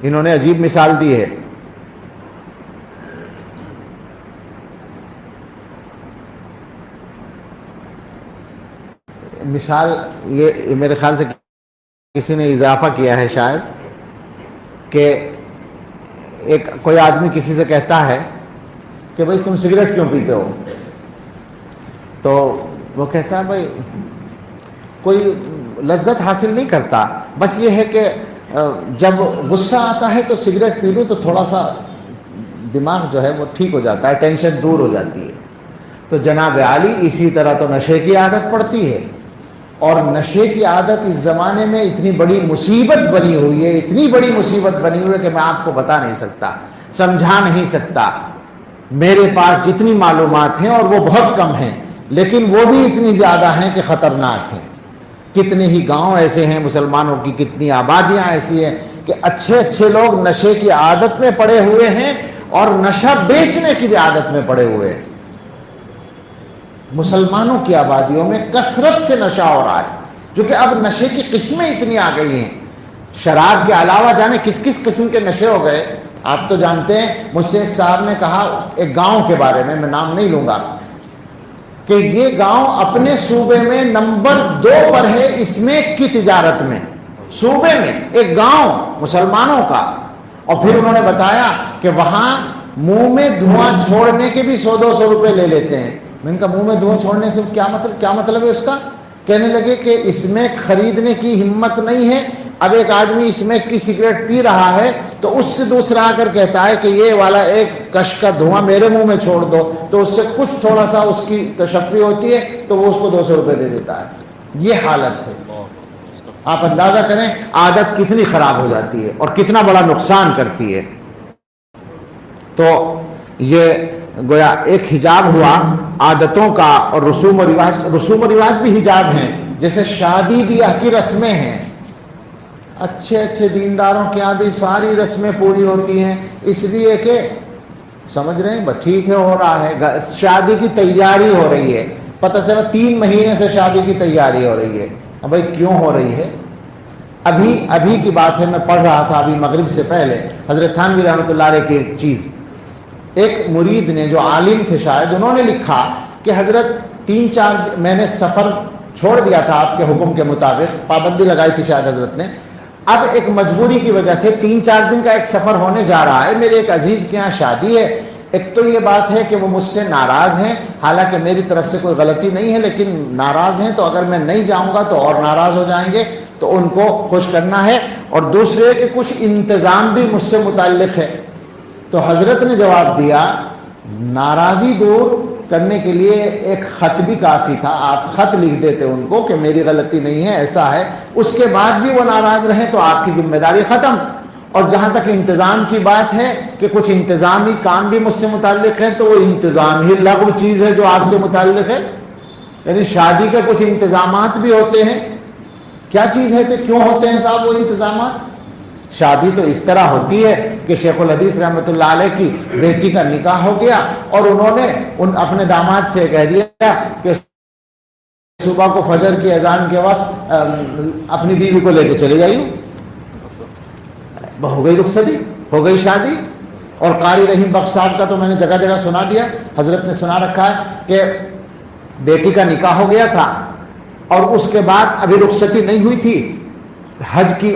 انہوں نے عجیب مثال دی ہے. مثال یہ میرے خیال سے کسی نے اضافہ کیا ہے شاید، کہ ایک کوئی آدمی کسی سے کہتا ہے کہ بھائی تم سگریٹ کیوں پیتے ہو؟ تو وہ کہتا ہے بھائی کوئی لذت حاصل نہیں کرتا، بس یہ ہے کہ جب غصہ آتا ہے تو سگریٹ پی لوں تو تھوڑا سا دماغ جو ہے وہ ٹھیک ہو جاتا ہے، ٹینشن دور ہو جاتی ہے. تو جناب عالی اسی طرح تو نشے کی عادت پڑتی ہے. اور نشے کی عادت اس زمانے میں اتنی بڑی مصیبت بنی ہوئی ہے، اتنی بڑی مصیبت بنی ہوئی ہے کہ میں آپ کو بتا نہیں سکتا، سمجھا نہیں سکتا. میرے پاس جتنی معلومات ہیں اور وہ بہت کم ہیں، لیکن وہ بھی اتنی زیادہ ہیں کہ خطرناک ہیں. کتنے ہی گاؤں ایسے ہیں مسلمانوں کی، کتنی آبادیاں ایسی ہیں کہ اچھے اچھے لوگ نشے کی عادت میں پڑے ہوئے ہیں اور نشہ بیچنے کی بھی عادت میں پڑے ہوئے ہیں. مسلمانوں کی آبادیوں میں کثرت سے نشہ ہو رہا ہے، جو کہ اب نشے کی قسمیں اتنی آ گئی ہیں. شراب کے علاوہ جانے کس کس قسم کے نشے ہو گئے آپ تو جانتے ہیں. مجھ سے ایک صاحب نے کہا ایک گاؤں کے بارے میں نام نہیں لوں گا، کہ یہ گاؤں اپنے صوبے میں نمبر 2 پر ہے اسمیک کی تجارت میں، صوبے میں ایک گاؤں مسلمانوں کا. اور پھر انہوں نے بتایا کہ وہاں منہ میں دھواں چھوڑنے کے بھی 100-200 روپے لے لیتے ہیں. میں نے کہا منہ میں دھواں چھوڑنے سے کیا مطلب ہے اس کا؟ کہنے لگے کہ اسمیک خریدنے کی ہمت نہیں ہے. اب ایک آدمی اسمیک کی سگریٹ پی رہا ہے تو اس سے دوسرا آ کر کہتا ہے کہ یہ والا ایک کش کا دھواں میرے منہ میں چھوڑ دو، تو اس سے کچھ تھوڑا سا اس کی تشفی ہوتی ہے تو وہ اس کو 200 روپے دے دیتا ہے. یہ حالت ہے. آپ اندازہ کریں عادت کتنی خراب ہو جاتی ہے اور کتنا بڑا نقصان کرتی ہے. تو یہ گویا ایک حجاب ہوا عادتوں کا اور رسوم و رواج بھی حجاب ہیں. جیسے شادی بیاہ کی رسمیں ہیں، اچھے دینداروں کے یہاں بھی ساری رسمیں پوری ہوتی ہیں، اس لیے کہ سمجھ رہے ہیں بس ٹھیک ہے ہو رہا ہے، شادی کی تیاری ہو رہی ہے. پتہ چلا 3 مہینے سے شادی کی تیاری ہو رہی ہے. اب بھائی کیوں ہو رہی ہے؟ ابھی کی بات ہے، میں پڑھ رہا تھا ابھی مغرب سے پہلے حضرت تھانوی رحمۃ اللہ علیہ کی ایک چیز. ایک مرید نے جو عالم تھے شاید، انہوں نے لکھا کہ حضرت 3-4 میں نے سفر چھوڑ دیا تھا آپ کے حکم کے مطابق، پابندی لگائی تھی شاید حضرت نے. اب ایک مجبوری کی وجہ سے 3-4 دن کا ایک سفر ہونے جا رہا ہے. میرے ایک عزیز کے یہاں شادی ہے. ایک تو یہ بات ہے کہ وہ مجھ سے ناراض ہیں، حالانکہ میری طرف سے کوئی غلطی نہیں ہے، لیکن ناراض ہیں. تو اگر میں نہیں جاؤں گا تو اور ناراض ہو جائیں گے، تو ان کو خوش کرنا ہے. اور دوسرے کہ کچھ انتظام بھی مجھ سے متعلق ہے. تو حضرت نے جواب دیا ناراضی دور کرنے کے لیے ایک خط بھی کافی تھا. آپ خط لکھ دیتے ان کو کہ میری غلطی نہیں ہے، ایسا ہے. اس کے بعد بھی وہ ناراض رہیں تو آپ کی ذمہ داری ختم. اور جہاں تک انتظام کی بات ہے کہ کچھ انتظامی کام بھی مجھ سے متعلق ہیں، تو وہ انتظام ہی لغو چیز ہے جو آپ سے متعلق ہے. یعنی شادی کے کچھ انتظامات بھی ہوتے ہیں. کیا چیز ہے کہ کیوں ہوتے ہیں صاحب وہ انتظامات؟ شادی تو اس طرح ہوتی ہے کہ شیخ الحدیث رحمۃ اللہ علیہ کی بیٹی کا نکاح ہو گیا اور انہوں نے اپنے داماد سے کہہ دیا کہ صبح کو فجر کی اذان کے وقت اپنی بیوی کو لے کے چلے جائیے. ہو گئی رخصتی، ہو گئی شادی. اور قاری رحیم بخش صاحب کا تو میں نے جگہ جگہ سنا دیا، حضرت نے سنا رکھا ہے کہ بیٹی کا نکاح ہو گیا تھا اور اس کے بعد ابھی رخصتی نہیں ہوئی تھی. حج کی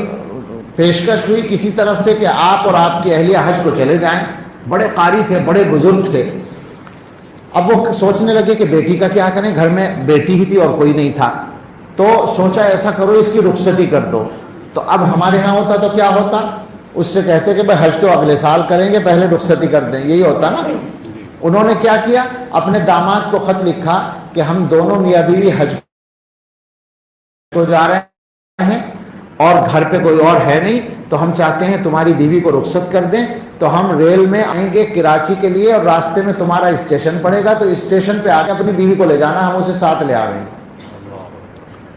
پیشکش ہوئی کسی طرف سے کہ آپ اور آپ کی اہلیہ حج کو چلے جائیں. بڑے قاری تھے، بڑے بزرگ تھے. اب وہ سوچنے لگے کہ بیٹی کا کیا کریں، گھر میں بیٹی ہی تھی اور کوئی نہیں تھا. تو سوچا ایسا کرو اس کی رخصتی کر دو. تو اب ہمارے ہاں ہوتا تو کیا ہوتا، اس سے کہتے کہ بھائی حج تو اگلے سال کریں گے، پہلے رخصتی کر دیں. یہی ہوتا نا. انہوں نے کیا کیا، اپنے داماد کو خط لکھا کہ ہم دونوں میاں بیوی حج کو جا رہے ہیں اور گھر پہ کوئی اور ہے نہیں، تو ہم چاہتے ہیں تمہاری بیوی کو رخصت کر دیں. تو ہم ریل میں آئیں گے کراچی کے لیے اور راستے میں تمہارا اسٹیشن پڑے گا، تو اسٹیشن پہ آ کے اپنی بیوی کو لے جانا، ہم اسے ساتھ لے آویں گے.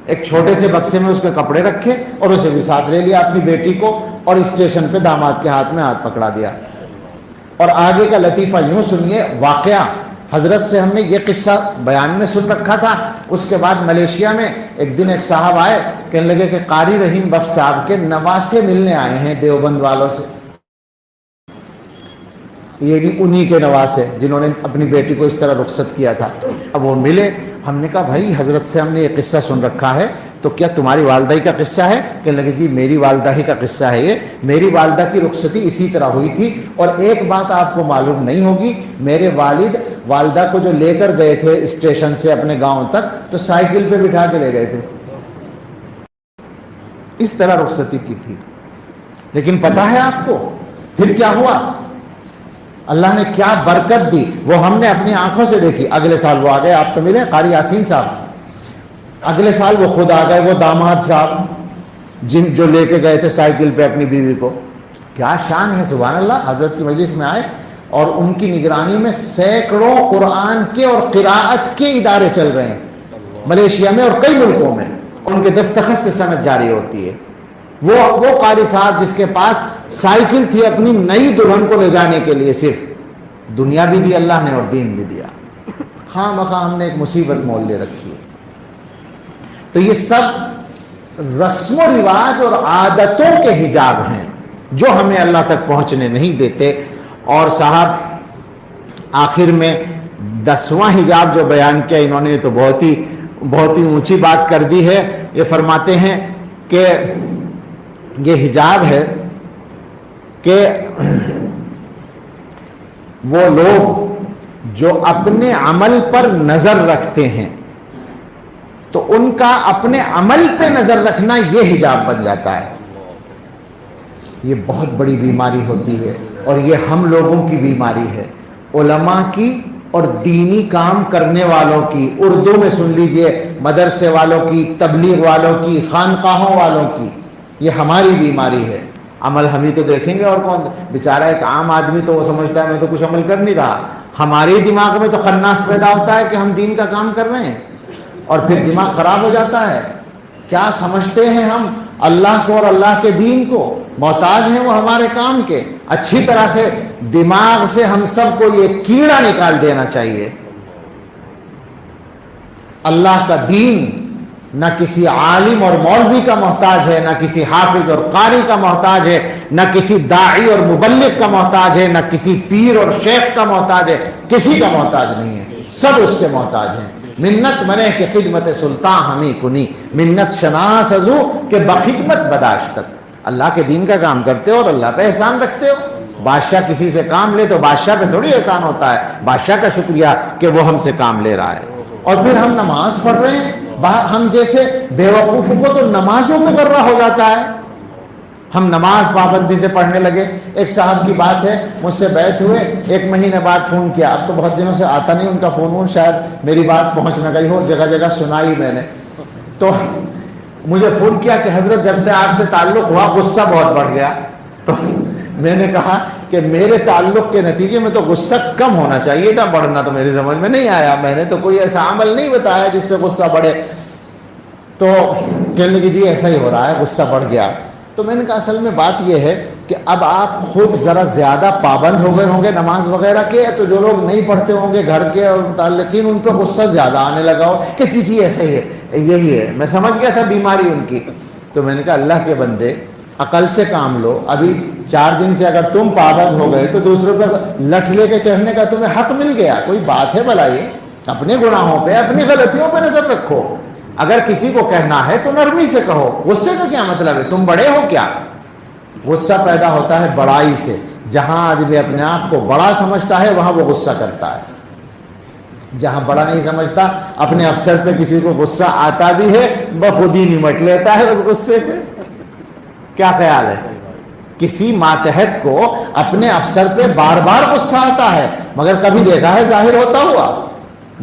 ایک چھوٹے سے بکسے میں اس کے کپڑے رکھے اور اسے بھی ساتھ لے لیا اپنی بیٹی کو، اور اسٹیشن پہ داماد کے ہاتھ میں ہاتھ پکڑا دیا. اور آگے کا لطیفہ یوں سنیے. واقعہ حضرت سے ہم نے یہ قصہ بیان میں سن رکھا تھا. اس کے بعد ملیشیا میں ایک دن ایک صاحب آئے، کہنے لگے کہ قاری رحیم بخش صاحب کے نواسے ملنے آئے ہیں دیوبند والوں سے. یہ بھی انہی کے نواسے جنہوں نے اپنی بیٹی کو اس طرح رخصت کیا تھا. اب وہ ملے. ہم نے کہا بھائی حضرت سے ہم نے یہ قصہ سن رکھا ہے، تو کیا تمہاری والدہ ہی کا قصہ ہے؟ کہنے لگے جی میری والدہ ہی کا قصہ ہے یہ. میری والدہ کی رخصتی اسی طرح ہوئی تھی. اور ایک بات آپ کو معلوم نہیں ہوگی، میرے والد والدہ کو جو لے کر گئے تھے اسٹیشن سے اپنے گاؤں تک، تو سائیکل پہ بٹھا کے لے گئے تھے. اس طرح رخصتی کی تھی. لیکن پتہ ہے آپ کو پھر کیا ہوا؟ اللہ نے کیا برکت دی، وہ ہم نے اپنی آنکھوں سے دیکھی. اگلے سال وہ آ گئے. آپ تو ملے قاری یاسین صاحب. اگلے سال وہ خود آ گئے، وہ داماد صاحب جو لے کے گئے تھے سائیکل پہ اپنی بیوی کو. کیا شان ہے، سبحان اللہ. حضرت کی مجلس میں آئے اور ان کی نگرانی میں سینکڑوں قرآن کے اور قراءت کے ادارے چل رہے ہیں ملیشیا میں اور کئی ملکوں میں. ان کے دستخط سے سند جاری ہوتی ہے. وہ قاری صاحب جس کے پاس سائیکل تھی اپنی نئی دلہن کو لے جانے کے لیے، صرف دنیا بھی دی اللہ نے اور دین بھی دیا. خواہ مخواہ ہم نے ایک مصیبت مول لے رکھی ہے. تو یہ سب رسم و رواج اور عادتوں کے حجاب ہیں جو ہمیں اللہ تک پہنچنے نہیں دیتے. اور صاحب آخر میں 10واں حجاب جو بیان کیا انہوں نے تو بہت ہی اونچی بات کر دی ہے. یہ فرماتے ہیں کہ یہ حجاب ہے کہ وہ لوگ جو اپنے عمل پر نظر رکھتے ہیں تو ان کا اپنے عمل پہ نظر رکھنا یہ حجاب بن جاتا ہے. یہ بہت بڑی بیماری ہوتی ہے اور یہ ہم لوگوں کی بیماری ہے، علماء کی اور دینی کام کرنے والوں کی. اردو میں سن لیجئے، مدرسے والوں کی، تبلیغ والوں کی، خانقاہوں والوں کی. یہ ہماری بیماری ہے. عمل ہم ہی تو دیکھیں گے اور کون؟ بیچارہ ایک عام آدمی تو وہ سمجھتا ہے میں تو کچھ عمل کر نہیں رہا. ہمارے دماغ میں تو خناس پیدا ہوتا ہے کہ ہم دین کا کام کر رہے ہیں اور پھر دماغ خراب ہو جاتا ہے. کیا سمجھتے ہیں ہم اللہ کو اور اللہ کے دین کو؟ محتاج ہیں وہ ہمارے کام کے. اچھی طرح سے دماغ سے ہم سب کو یہ کیڑا نکال دینا چاہیے. اللہ کا دین نہ کسی عالم اور مولوی کا محتاج ہے، نہ کسی حافظ اور قاری کا محتاج ہے، نہ کسی داعی اور مبلغ کا محتاج ہے، نہ کسی پیر اور شیخ کا محتاج ہے. کسی کا محتاج نہیں ہے، سب اس کے محتاج ہیں. منت منہ کے خدمت سلطان ہمیں کنی، منت شناس ازو کہ بخدمت بداشتت. اللہ کے دین کا کام کرتے ہو اور اللہ پہ احسان رکھتے ہو. بادشاہ کسی سے کام لے تو بادشاہ پہ تھوڑی احسان ہوتا ہے، بادشاہ کا شکریہ کہ وہ ہم سے کام لے رہا ہے. اور پھر ہم نماز پڑھ رہے ہیں. ہم جیسے بیوقوفوں کو تو نمازوں میں غرہ ہو جاتا ہے. ہم نماز پابندی سے پڑھنے لگے. ایک صاحب کی بات ہے، مجھ سے بیعت ہوئے، 1 مہینے بعد فون کیا. اب تو بہت دنوں سے آتا نہیں ان کا فون، شاید میری بات پہنچ نہ گئی ہو، جگہ جگہ سنائی میں نے. تو مجھے فون کیا کہ حضرت جب سے آپ سے تعلق ہوا غصہ بہت بڑھ گیا. تو میں نے کہا کہ میرے تعلق کے نتیجے میں تو غصہ کم ہونا چاہیے تھا، بڑھنا تو میری سمجھ میں نہیں آیا. میں نے تو کوئی ایسا عمل نہیں بتایا جس سے غصہ بڑھے. تو کہنے لگے جی ایسا ہی ہو رہا ہے، غصہ بڑھ گیا. تو میں نے کہا اصل میں بات یہ ہے کہ اب آپ خود ذرا زیادہ پابند ہو گئے ہوں گے نماز وغیرہ کے، تو جو لوگ نہیں پڑھتے ہوں گے گھر کے اور متعلقین ان پہ غصہ زیادہ آنے لگا ہو کہ جی ایسا ہی ہے، یہی ہے. میں سمجھ گیا تھا بیماری ان کی. تو میں نے کہا اللہ کے بندے عقل سے کام لو. ابھی 4 دن سے اگر تم پابند ہو گئے تو دوسروں پہ لٹھ لے کے چڑھنے کا تمہیں حق مل گیا. کوئی بات ہے بھلا؟ یہ اپنے گناہوں پہ اپنی غلطیوں پہ نظر رکھو. اگر کسی کو کہنا ہے تو نرمی سے کہو. غصے کا کیا مطلب ہے؟ تم بڑے ہو کیا؟ غصہ پیدا ہوتا ہے بڑائی سے. جہاں آدمی اپنے آپ کو بڑا سمجھتا ہے وہاں وہ غصہ کرتا ہے. جہاں بڑا نہیں سمجھتا، اپنے افسر پہ کسی کو غصہ آتا بھی ہے بخود ہی نمٹ لیتا ہے اس غصے سے. کیا خیال ہے؟ کسی ماتحت کو اپنے افسر پہ بار بار غصہ آتا ہے مگر کبھی دیکھا ہے ظاہر ہوتا ہوا؟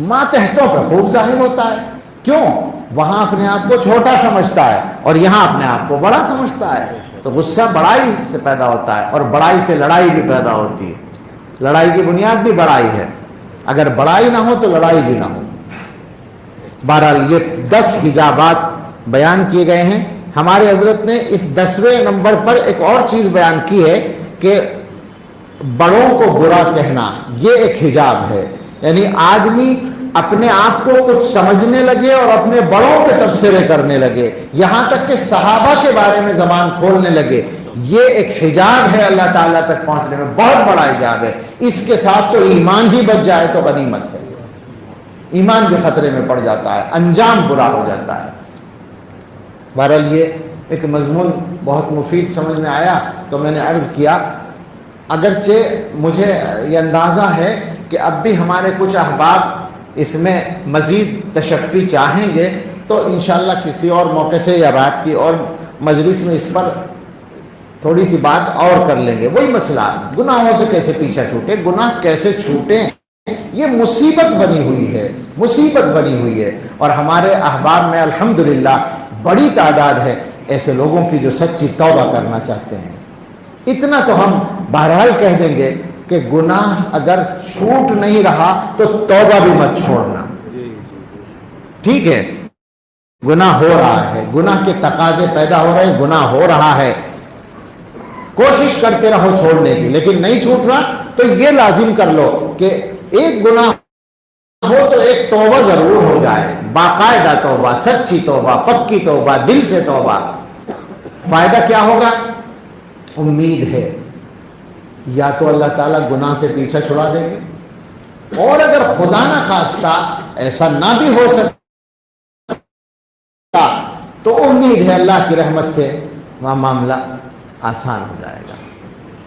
ماتحتوں پہ خوب ظاہر ہوتا ہے. کیوں؟ وہاں اپنے آپ کو چھوٹا سمجھتا ہے اور یہاں اپنے آپ کو بڑا سمجھتا ہے. تو غصہ بڑائی سے پیدا ہوتا ہے اور بڑائی سے لڑائی بھی پیدا ہوتی ہے. لڑائی کی بنیاد بھی بڑائی ہے. اگر بڑائی نہ ہو تو لڑائی بھی نہ ہو. بہرحال یہ 10 حجابات بیان کیے گئے ہیں. ہمارے حضرت نے اس 10ویں نمبر پر ایک اور چیز بیان کی ہے کہ بڑوں کو برا کہنا یہ ایک حجاب ہے. یعنی آدمی اپنے آپ کو کچھ سمجھنے لگے اور اپنے بڑوں پہ تبصرے کرنے لگے، یہاں تک کہ صحابہ کے بارے میں زبان کھولنے لگے. یہ ایک حجاب ہے اللہ تعالیٰ تک پہنچنے میں، بہت بڑا حجاب ہے. اس کے ساتھ تو ایمان ہی بچ جائے تو غنیمت ہے. ایمان بھی خطرے میں پڑ جاتا ہے، انجام برا ہو جاتا ہے. بہرحال یہ ایک مضمون بہت مفید سمجھ میں آیا تو میں نے عرض کیا. اگرچہ مجھے یہ اندازہ ہے کہ اب بھی ہمارے کچھ احباب اس میں مزید تشفی چاہیں گے تو انشاءاللہ کسی اور موقع سے یا رات کی اور مجلس میں اس پر تھوڑی سی بات اور کر لیں گے. وہی مسئلہ گناہوں سے کیسے پیچھا چھوٹے، گناہ کیسے چھوٹیں، یہ مصیبت بنی ہوئی ہے، مصیبت بنی ہوئی ہے. اور ہمارے احباب میں الحمدللہ بڑی تعداد ہے ایسے لوگوں کی جو سچی توبہ کرنا چاہتے ہیں. اتنا تو ہم بہرحال کہہ دیں گے کہ گناہ اگر چھوٹ نہیں رہا تو توبہ بھی مت چھوڑنا. ٹھیک ہے، گناہ ہو رہا ہے، گناہ کے تقاضے پیدا ہو رہے ہیں، گناہ ہو رہا ہے، کوشش کرتے رہو چھوڑنے کی. لیکن نہیں چھوٹ رہا تو یہ لازم کر لو کہ ایک گناہ ہو تو ایک توبہ ضرور ہو جائے، باقاعدہ توبہ، سچی توبہ، پکی توبہ، دل سے توبہ. فائدہ کیا ہوگا؟ امید ہے یا تو اللہ تعالیٰ گناہ سے پیچھا چھڑا دیں گے، اور اگر خدا نہ خواستہ ایسا نہ بھی ہو سکتا تو امید ہے اللہ کی رحمت سے وہاں معاملہ آسان ہو جائے گا۔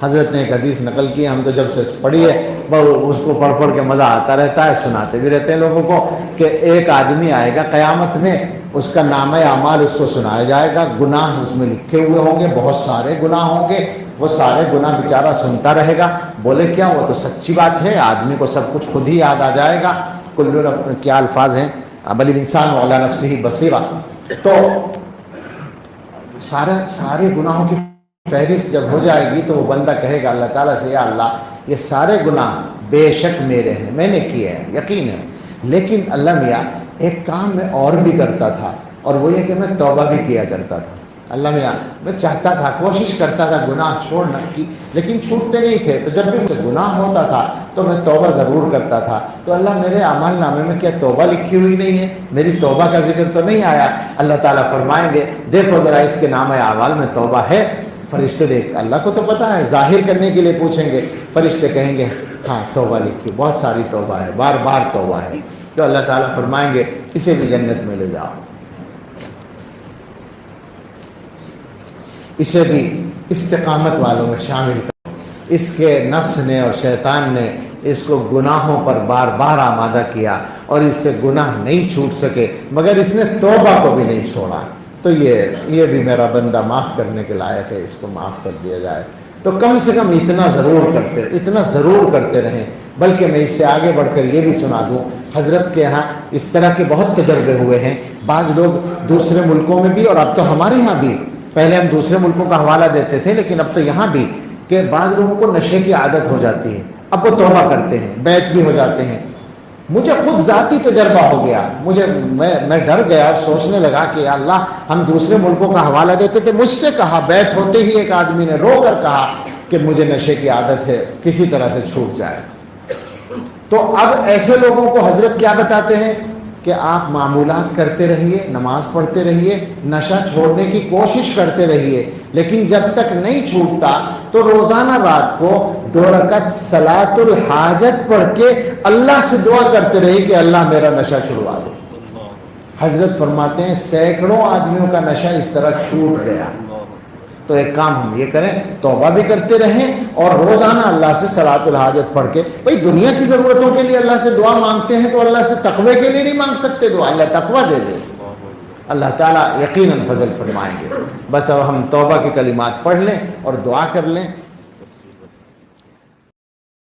حضرت نے ایک حدیث نقل کی، ہم تو جب سے پڑھی ہے اس کو پڑھ پڑھ کے مزہ آتا رہتا ہے، سناتے بھی رہتے ہیں لوگوں کو، کہ ایک آدمی آئے گا قیامت میں، اس کا نامہ اعمال اس کو سنایا جائے گا، گناہ اس میں لکھے ہوئے ہوں گے، بہت سارے گناہ ہوں گے، وہ سارے گناہ بیچارہ سنتا رہے گا۔ بولے کیا، وہ تو سچی بات ہے، آدمی کو سب کچھ خود ہی یاد آ جائے گا۔ کیا الفاظ ہیں، بل الانسان علی نفسہ بصیرہ۔ تو سارے گناہوں کی فہرست جب ہو جائے گی تو وہ بندہ کہے گا اللہ تعالیٰ سے، یا اللہ یہ سارے گناہ بے شک میرے ہیں، میں نے کیے ہیں، یقین ہے، لیکن اللہ میاں ایک کام میں اور بھی کرتا تھا، اور وہ یہ کہ میں توبہ بھی کیا کرتا تھا۔ اللہ میاں میں چاہتا تھا، کوشش کرتا تھا گناہ چھوڑنے کی، لیکن چھوٹتے نہیں تھے، تو جب بھی مجھے گناہ ہوتا تھا تو میں توبہ ضرور کرتا تھا، تو اللہ میرے اعمال نامے میں کیا توبہ لکھی ہوئی نہیں ہے؟ میری توبہ کا ذکر تو نہیں آیا؟ اللہ تعالیٰ فرمائیں گے دیکھو ذرا اس کے نامہ اعمال میں توبہ ہے؟ فرشتے دیکھ، اللہ کو تو پتہ ہے، ظاہر کرنے کے لیے پوچھیں گے، فرشتے کہیں گے ہاں توبہ لکھی، بہت ساری توبہ ہے، بار بار توبہ ہے، تو اللہ تعالیٰ فرمائیں گے اسے بھی جنت میں لے جاؤ، اسے بھی استقامت والوں میں شامل کرو۔ اس کے نفس نے اور شیطان نے اس کو گناہوں پر بار بار آمادہ کیا، اور اس سے گناہ نہیں چھوٹ سکے، مگر اس نے توبہ کو بھی نہیں چھوڑا، تو یہ بھی میرا بندہ معاف کرنے کے لائق ہے، اس کو معاف کر دیا جائے۔ تو کم سے کم اتنا ضرور کرتے رہیں۔ بلکہ میں اس سے آگے بڑھ کر یہ بھی سنا دوں، حضرت کے ہاں اس طرح کے بہت تجربے ہوئے ہیں، بعض لوگ دوسرے ملکوں میں بھی، اور اب تو ہمارے ہاں بھی، پہلے ہم دوسرے ملکوں کا حوالہ دیتے تھے لیکن اب تو یہاں بھی، کہ بعض لوگوں کو نشے کی عادت ہو جاتی ہے، اب وہ توبہ کرتے ہیں، بیعت بھی ہو جاتے ہیں۔ مجھے خود ذاتی تجربہ ہو گیا، میں ڈر گیا، سوچنے لگا کہ یا اللہ، ہم دوسرے ملکوں کا حوالہ دیتے تھے، مجھ سے کہا، بیعت ہوتے ہی ایک آدمی نے رو کر کہا کہ مجھے نشے کی عادت ہے، کسی طرح سے چھوٹ جائے۔ تو اب ایسے لوگوں کو حضرت کیا بتاتے ہیں کہ آپ معمولات کرتے رہیے، نماز پڑھتے رہیے، نشہ چھوڑنے کی کوشش کرتے رہیے، لیکن جب تک نہیں چھوٹتا تو روزانہ رات کو 2 رکعت صلاۃ الحاجت پڑھ کے اللہ سے دعا کرتے رہیے کہ اللہ میرا نشہ چھڑوا دے۔ حضرت فرماتے ہیں سینکڑوں آدمیوں کا نشہ اس طرح چھوٹ گیا۔ تو ایک کام ہم یہ کریں، توبہ بھی کرتے رہیں اور روزانہ اللہ سے صلاۃ الحاجت پڑھ کے، بھئی دنیا کی ضرورتوں کے لیے اللہ سے دعا مانگتے ہیں تو اللہ سے تقوی کے لیے نہیں مانگ سکتے دعا؟ اللہ تقوی دے دے، اللہ تعالیٰ یقیناً فضل فرمائیں گے۔ بس اب ہم توبہ کے کلمات پڑھ لیں اور دعا کر لیں